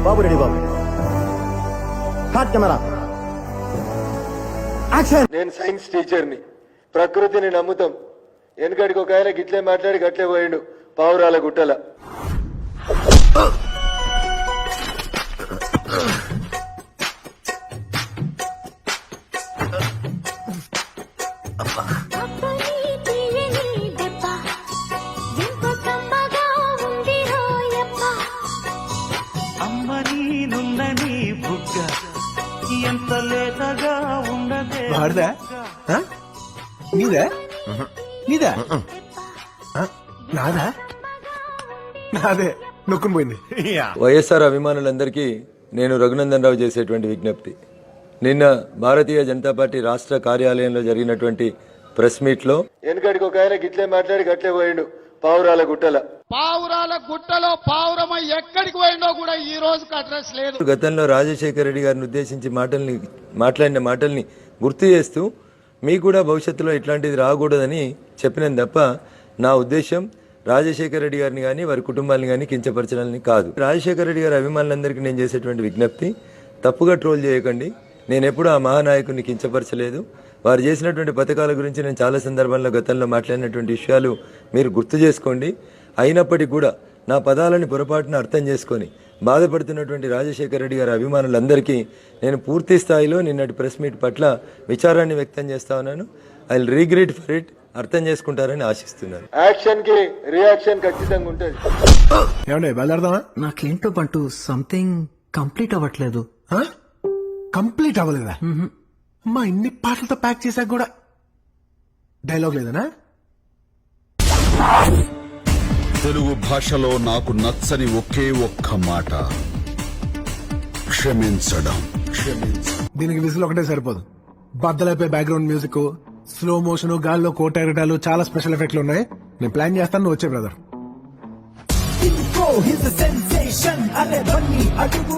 బాబు ready బాబు. Start camera action. నేను science టీచర్ని, ప్రకృతిని నమ్ముతాం. వెనకడికి ఒక ఆయన గిట్లే మాట్లాడి గట్లే పోయిండు పావురాల గుట్టల. వాడదా నీదా నీదా నాదా నాదే నొక్కుని పోయింది. వైఎస్ఆర్ అభిమానులందరికీ నేను రఘునందన్ రావు చేసేటువంటి విజ్ఞప్తి. నిన్న భారతీయ జనతా పార్టీ రాష్ట్ర కార్యాలయంలో జరిగినటువంటి ప్రెస్ మీట్ లో వెనకడికి ఒక ఆయన గిట్లే మాట్లాడి గట్లే పోయిండు పావురాల గుట్టల. పావురాల గుట్టలో పావురమ ఎక్కడికి పోయిందో కూడా ఈ రోజుకి అడ్రస్ లేదు. గతంలో రాజశేఖర రెడ్డి గారిని ఉద్దేశించి మాట్లాడిన మాటల్ని గుర్తు చేస్తూ మీకు కూడా భవిష్యత్తులో ఇట్లాంటిది రాకూడదని చెప్పినందు తప్ప నా ఉద్దేశం రాజశేఖర రెడ్డి గారిని కానీ వారి కుటుంబాన్ని కానీ కించపరచాలని కాదు. రాజశేఖర రెడ్డి గారి అభిమానులందరికీ నేను చేసేటువంటి విజ్ఞప్తి, తప్పుగా ట్రోల్ చేయకండి. నేను ఎప్పుడు ఆ మహానాయకుడిని కించపరచలేదు. వారు చేసినటువంటి పథకాల గురించి నేను చాలా సందర్భాల్లో గతంలో మాట్లాడినటువంటి విషయాలు మీరు గుర్తు చేసుకోండి. అయినప్పటికీ కూడా నా పదాలని పొరపాటున అర్థం చేసుకొని బాధపడుతున్నటువంటి రాజశేఖర రెడ్డి గారి అభిమానులందరికీ నేను పూర్తి స్థాయిలో నిన్నటి ప్రెస్ మీట్ పట్ల విచారాన్ని వ్యక్తం చేస్తా ఉన్నాను. I will regret for it. అర్థం చేసుకుంటారని ఆశిస్తున్నాను. యాక్షన్ కి రియాక్షన్ ఖచ్చితంగా ఉంటుంది. ఏమండి బయలుదేరదామా? నాకేంటో బంటూ సంథింగ్ కంప్లీట్ అవ్వట్లేదు. కంప్లీట్ అవ్వలేదా? మా ఇన్ని పాటలతో ప్యాక్ చేశాక కూడా డైలాగ్ లేదనా? తెలుగు భాషలో నాకు నచ్చని ఒకే ఒక్క మాట క్షమించడం. దీనికి విసులు ఒకటే సరిపోదు. బద్దలైపోయి బ్యాక్గ్రౌండ్ మ్యూజిక్, స్లో మోషన్, గాల్లో కోట ఎగటాలు, చాలా స్పెషల్ ఎఫెక్ట్లు ఉన్నాయి. నేను ప్లాన్ చేస్తాను, నువ్వు వచ్చే బ్రదర్. అడుగు